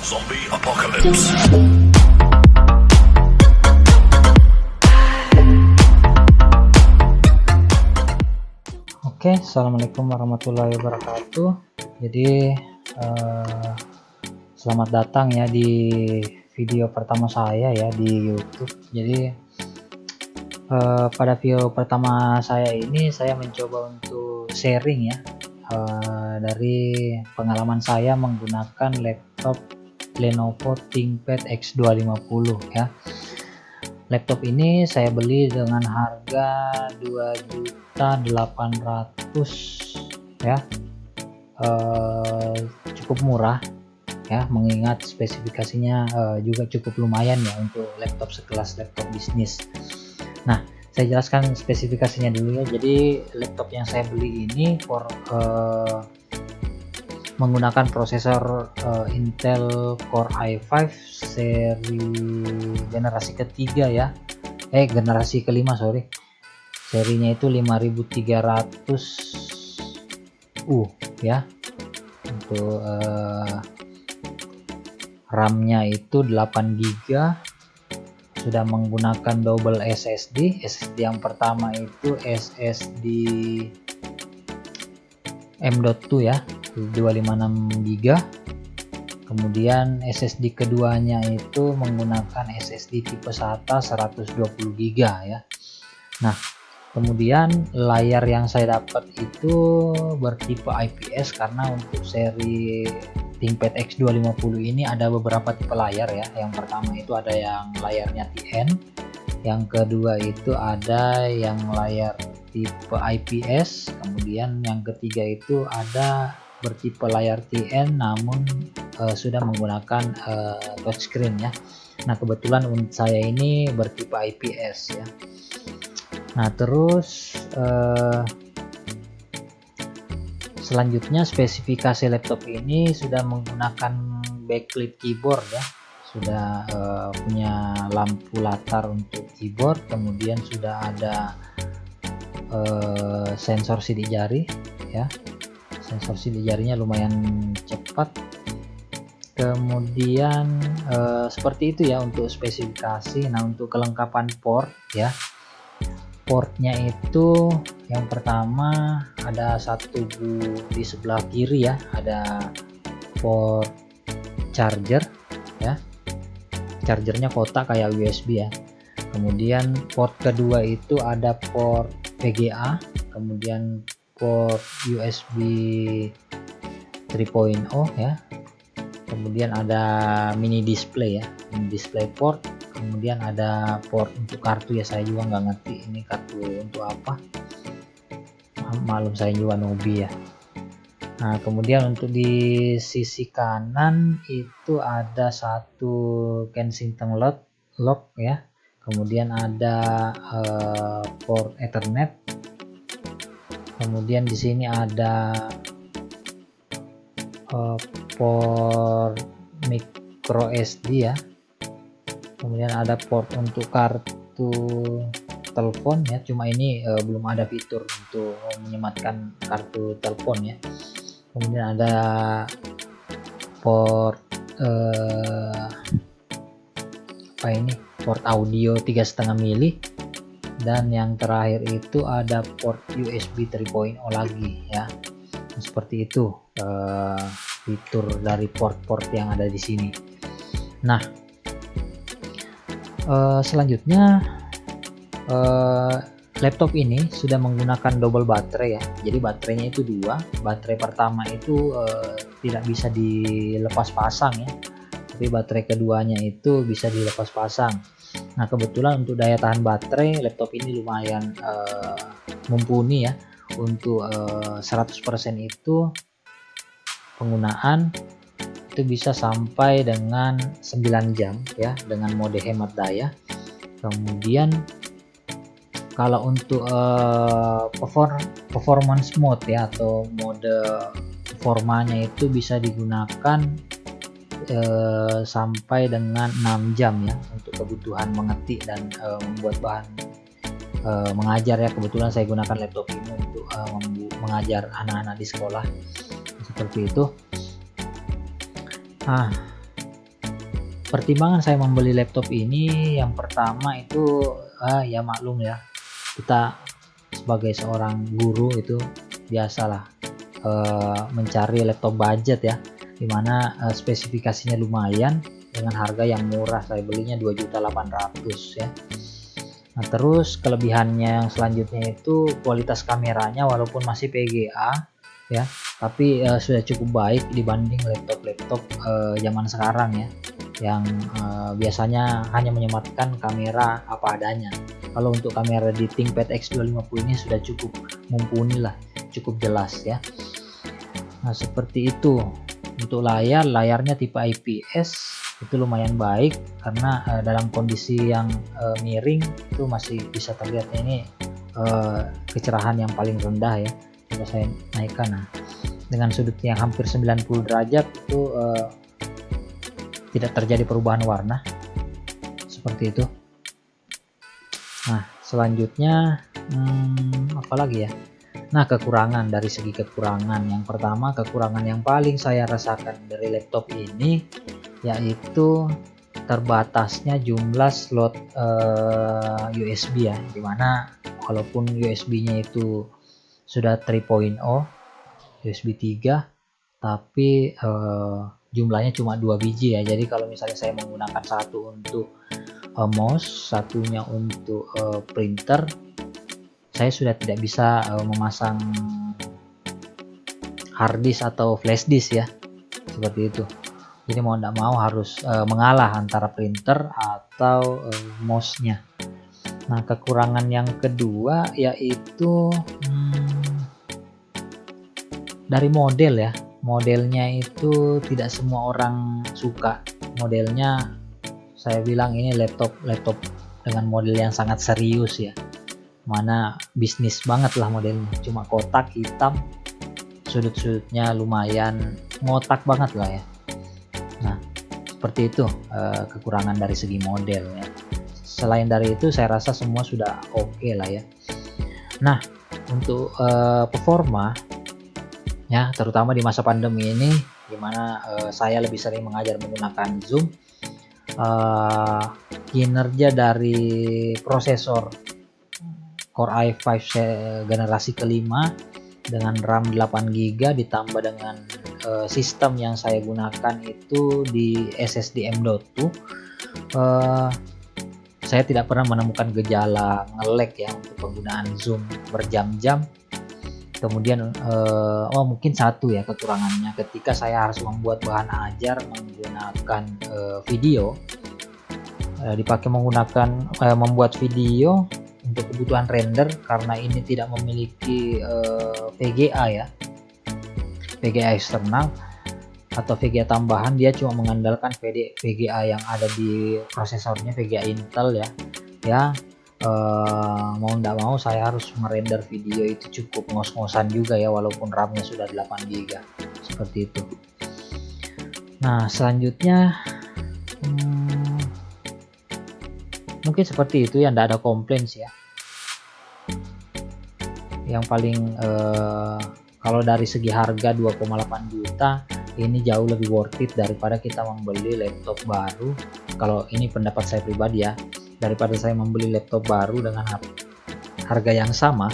Zombie Apocalypse. Oke, assalamualaikum warahmatullahi wabarakatuh. Jadi selamat datang ya di video pertama saya ya di YouTube. Jadi pada video pertama saya ini saya mencoba untuk sharing ya dari pengalaman saya menggunakan laptop Lenovo ThinkPad X250 ya. Laptop ini saya beli dengan harga 2.800.000 ya, cukup murah ya, mengingat spesifikasinya juga cukup lumayan ya untuk laptop sekelas laptop bisnis. Nah, saya jelaskan spesifikasinya dulu ya. Jadi laptop yang saya beli ini menggunakan prosesor Intel Core i5 seri generasi ketiga ya, generasi kelima sorry, serinya itu 5300U ya. Untuk RAM-nya itu 8GB, sudah menggunakan double SSD. SSD yang pertama itu SSD M.2 ya, 256GB. Kemudian SSD keduanya itu menggunakan SSD tipe SATA 120GB ya. Nah, kemudian layar yang saya dapat itu bertipe IPS, karena untuk seri ThinkPad X250 ini ada beberapa tipe layar ya. Yang pertama itu ada yang layarnya TN, yang kedua itu ada yang layar tipe IPS, kemudian yang ketiga itu ada bertipe layar TN namun sudah menggunakan touchscreen ya. Nah, kebetulan untuk saya ini bertipe IPS ya. Nah, terus selanjutnya spesifikasi laptop ini sudah menggunakan backlit keyboard ya, sudah punya lampu latar untuk keyboard, kemudian sudah ada sensor sidik jari ya. Sensor sidik jarinya lumayan cepat. Kemudian seperti itu ya untuk spesifikasi. Nah, untuk kelengkapan port ya, portnya itu yang pertama ada satu di sebelah kiri ya, ada port charger ya, chargernya kotak kayak USB ya. Kemudian port kedua itu ada port VGA, kemudian port USB 3.0 ya, kemudian ada mini display ya, mini display port, kemudian ada port untuk kartu ya. Saya juga nggak ngerti ini kartu untuk apa, maklum saya juga newbie ya. Nah, kemudian untuk di sisi kanan itu ada satu Kensington lock ya, kemudian ada port Ethernet, kemudian di sini ada port micro SD ya, kemudian ada port untuk kartu telepon ya, cuma ini belum ada fitur untuk menyematkan kartu telepon ya. Kemudian ada port port audio 3,5 mili, dan yang terakhir itu ada port USB 3.0 lagi ya. Seperti itu fitur dari port-port yang ada di sini. Nah, selanjutnya laptop ini sudah menggunakan double baterai ya. Jadi baterainya itu dua. Baterai pertama itu tidak bisa dilepas pasang ya, tapi baterai keduanya itu bisa dilepas pasang. Nah, kebetulan untuk daya tahan baterai laptop ini lumayan mumpuni ya. Untuk 100% itu penggunaan itu bisa sampai dengan 9 jam ya, dengan mode hemat daya. Kemudian kalau untuk performance mode ya, atau mode performanya itu bisa digunakan sampai dengan 6 jam ya, untuk kebutuhan mengetik dan membuat bahan mengajar ya. Kebetulan saya gunakan laptop ini untuk mengajar anak-anak di sekolah seperti itu. Nah, pertimbangan saya membeli laptop ini yang pertama itu ya maklum ya, kita sebagai seorang guru itu biasalah mencari laptop budget ya, dimana spesifikasinya lumayan dengan harga yang murah. Saya belinya 2.800.000 ya. Nah, terus kelebihannya yang selanjutnya itu kualitas kameranya walaupun masih PGA ya, tapi sudah cukup baik dibanding laptop-laptop zaman sekarang ya, yang biasanya hanya menyematkan kamera apa adanya. Kalau untuk kamera di ThinkPad X250 ini sudah cukup mumpuni lah, cukup jelas ya. Nah, seperti itu. Untuk layarnya tipe IPS itu lumayan baik karena dalam kondisi yang miring itu masih bisa terlihat ini kecerahan yang paling rendah ya. Coba saya naikkan, nah dengan sudut yang hampir 90 derajat itu tidak terjadi perubahan warna seperti itu. Nah, selanjutnya apa lagi ya? Nah, kekurangan, dari segi kekurangan, yang pertama kekurangan yang paling saya rasakan dari laptop ini yaitu terbatasnya jumlah slot USB ya, dimana walaupun USB-nya itu sudah 3.0 USB 3, tapi jumlahnya cuma 2 biji ya. Jadi kalau misalnya saya menggunakan satu untuk mouse, satunya untuk printer, saya sudah tidak bisa memasang harddisk atau flashdisk ya, seperti itu. Jadi mau tidak mau harus mengalah antara printer atau mouse-nya. Nah, kekurangan yang kedua yaitu dari model ya. Modelnya itu tidak semua orang suka. Modelnya saya bilang ini laptop dengan model yang sangat serius ya. Mana bisnis banget lah modelnya, cuma kotak hitam, sudut-sudutnya lumayan ngotak banget lah ya. Nah, seperti itu kekurangan dari segi model ya. Selain dari itu saya rasa semua sudah oke lah ya. Nah, untuk performa ya, terutama di masa pandemi ini dimana saya lebih sering mengajar menggunakan Zoom, kinerja dari prosesor Core i5 generasi kelima dengan RAM 8GB ditambah dengan sistem yang saya gunakan itu di SSD M.2, saya tidak pernah menemukan gejala nge-lag ya untuk penggunaan Zoom berjam-jam. Kemudian mungkin satu ya kekurangannya, ketika saya harus membuat bahan ajar menggunakan video, dipakai menggunakan membuat video untuk kebutuhan render, karena ini tidak memiliki VGA ya, VGA eksternal atau VGA tambahan, dia cuma mengandalkan VGA yang ada di prosesornya, VGA Intel ya. Mau tidak mau saya harus merender video itu cukup ngos-ngosan juga ya, walaupun RAM-nya sudah 8GB seperti itu. Nah, selanjutnya mungkin seperti itu ya, tidak ada komplain sih ya. Yang paling kalau dari segi harga 2,8 juta ini jauh lebih worth it daripada kita membeli laptop baru. Kalau ini pendapat saya pribadi ya, daripada saya membeli laptop baru dengan harga yang sama,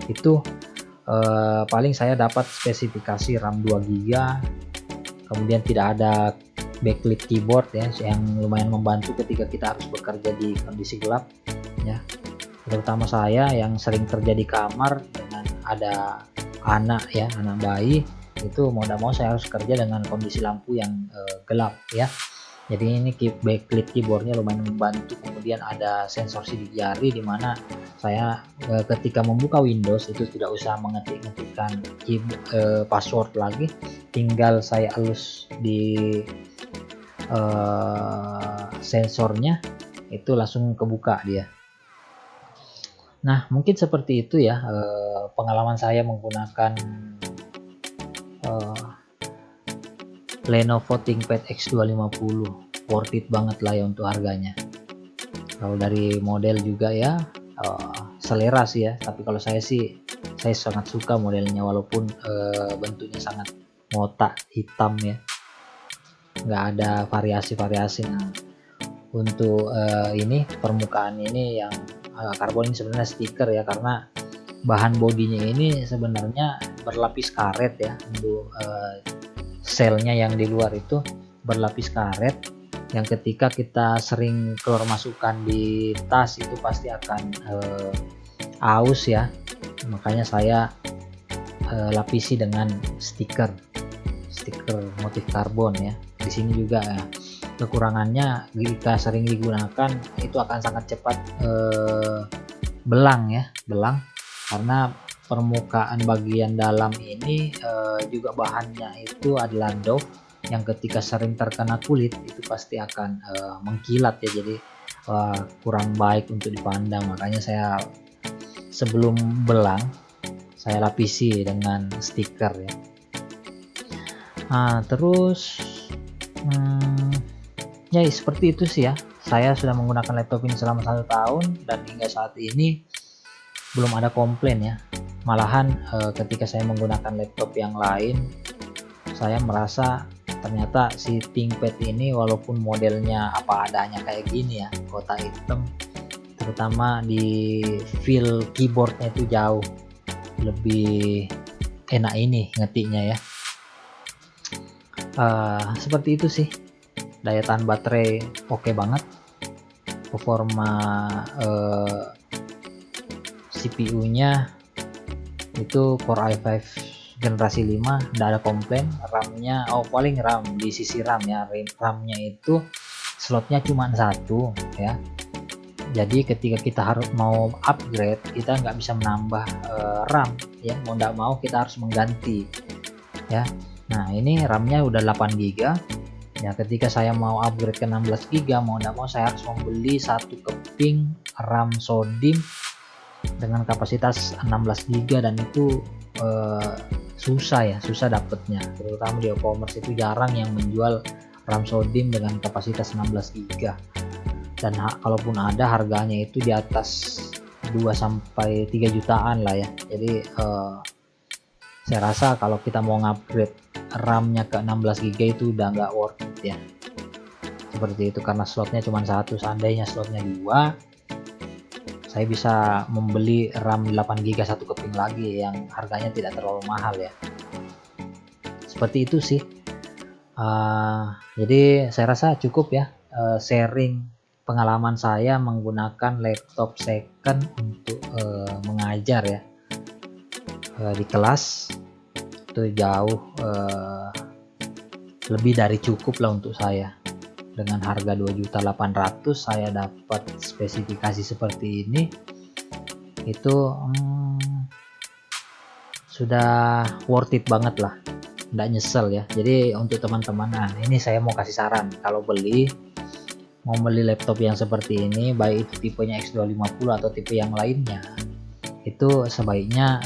itu paling saya dapat spesifikasi RAM 2GB, kemudian tidak ada backlit keyboard ya, yang lumayan membantu ketika kita harus bekerja di kondisi gelap ya, terutama saya yang sering kerja di kamar dengan ada anak bayi, itu mau tidak mau saya harus kerja dengan kondisi lampu yang gelap ya. Jadi ini backlit keyboardnya lumayan membantu. Kemudian ada sensor sidik jari, dimana saya ketika membuka Windows itu tidak usah mengetikkan password lagi, tinggal saya elus di sensornya, itu langsung kebuka dia. Nah, mungkin seperti itu ya pengalaman saya menggunakan Lenovo ThinkPad X250. Worth it banget lah ya untuk harganya. Kalau dari model juga ya selera sih ya, tapi kalau saya sangat suka modelnya, walaupun bentuknya sangat ngotak hitam ya. nggak ada variasi-variasi. Nah, untuk ini permukaan ini yang karbon ini sebenarnya stiker ya, karena bahan bodinya ini sebenarnya berlapis karet ya. Untuk selnya yang di luar itu berlapis karet, yang ketika kita sering keluar masukkan di tas itu pasti akan aus ya. Makanya saya lapisi dengan stiker motif karbon ya. Di sini juga ya, kekurangannya jika sering digunakan itu akan sangat cepat belang karena permukaan bagian dalam ini juga bahannya itu adalah doff, yang ketika sering terkena kulit itu pasti akan mengkilat ya, jadi kurang baik untuk dipandang. Makanya saya sebelum belang saya lapisi dengan stiker ya. Nah, terus ya seperti itu sih ya. Saya sudah menggunakan laptop ini selama 1 tahun dan hingga saat ini belum ada komplain ya. Malahan ketika saya menggunakan laptop yang lain, saya merasa ternyata si ThinkPad ini walaupun modelnya apa adanya kayak gini ya, kotak hitam, terutama di feel keyboardnya itu jauh lebih enak ini ngetiknya ya. Seperti itu sih. Daya tahan baterai oke banget, performa CPU-nya itu Core i5 generasi 5, tidak ada komplain. RAM-nya paling RAM di sisi RAM ya, RAM-nya itu slotnya cuma 1 ya, jadi ketika kita harus mau upgrade kita nggak bisa menambah RAM ya, mau nggak mau kita harus mengganti ya. Nah, ini RAM-nya udah 8 GB ya, ketika saya mau upgrade ke 16 GB mau nggak mau saya harus membeli satu keping RAM SODIMM dengan kapasitas 16 GB, dan itu susah dapetnya, terutama di e-commerce itu jarang yang menjual RAM SODIMM dengan kapasitas 16 GB, dan kalaupun ada harganya itu di atas 2-3 jutaan lah ya. Jadi saya rasa kalau kita mau ngupgrade RAM-nya ke 16 GB itu udah nggak worth it ya, seperti itu, karena slotnya cuma 1. Seandainya slotnya 2, saya bisa membeli RAM 8 GB satu keping lagi yang harganya tidak terlalu mahal ya. Seperti itu sih. Jadi saya rasa cukup ya sharing pengalaman saya menggunakan laptop second untuk mengajar ya di kelas. Itu jauh lebih dari cukup lah untuk saya. Dengan harga 2.800.000 saya dapat spesifikasi seperti ini, itu sudah worth it banget lah, nggak nyesel ya. Jadi untuk teman-teman, nah ini saya mau kasih saran, kalau mau beli laptop yang seperti ini, baik itu tipenya X250 atau tipe yang lainnya, itu sebaiknya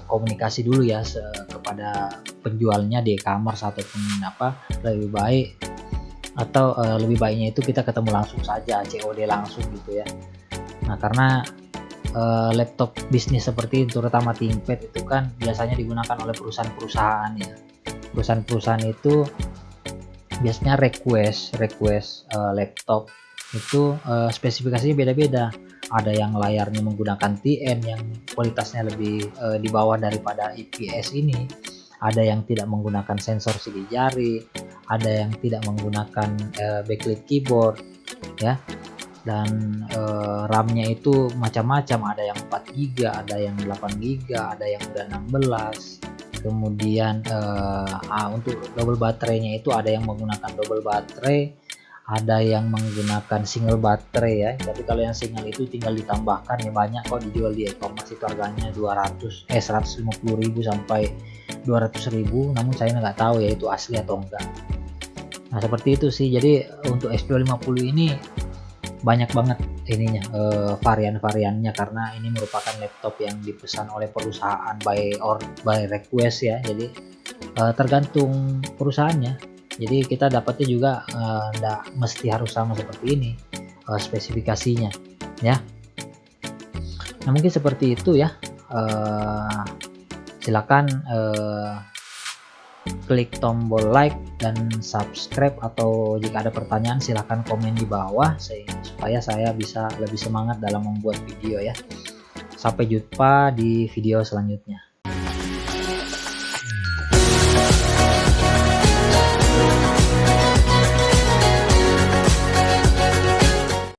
komunikasi dulu ya kepada penjualnya di e-commerce ataupun apa, lebih baik atau lebih baiknya itu kita ketemu langsung saja, COD langsung gitu ya. Nah, karena laptop bisnis seperti itu, terutama ThinkPad itu kan biasanya digunakan oleh perusahaan-perusahaan ya. Perusahaan-perusahaan itu biasanya request laptop itu spesifikasinya beda-beda. Ada yang layarnya menggunakan TN yang kualitasnya lebih di bawah daripada IPS ini. Ada yang tidak menggunakan sensor sidik jari, ada yang tidak menggunakan backlit keyboard ya, dan RAM-nya itu macam-macam, ada yang 4 GB, ada yang 8 GB, ada yang udah 16. Kemudian untuk double baterainya itu ada yang menggunakan double baterai, ada yang menggunakan single baterai ya. Tapi kalau yang single itu tinggal ditambahkan ya, banyak kok dijual di e-commerce itu harganya 150.000 sampai 200.000, namun saya nggak tahu ya itu asli atau enggak. Nah, seperti itu sih. Jadi untuk X250 ini banyak banget ininya varian-variannya, karena ini merupakan laptop yang dipesan oleh perusahaan by request ya. Jadi tergantung perusahaannya. Jadi kita dapatnya juga nggak mesti harus sama seperti ini spesifikasinya ya. Nah, mungkin seperti itu ya. Silakan klik tombol like dan subscribe, atau jika ada pertanyaan silahkan komen di bawah supaya saya bisa lebih semangat dalam membuat video ya. Sampai jumpa di video selanjutnya.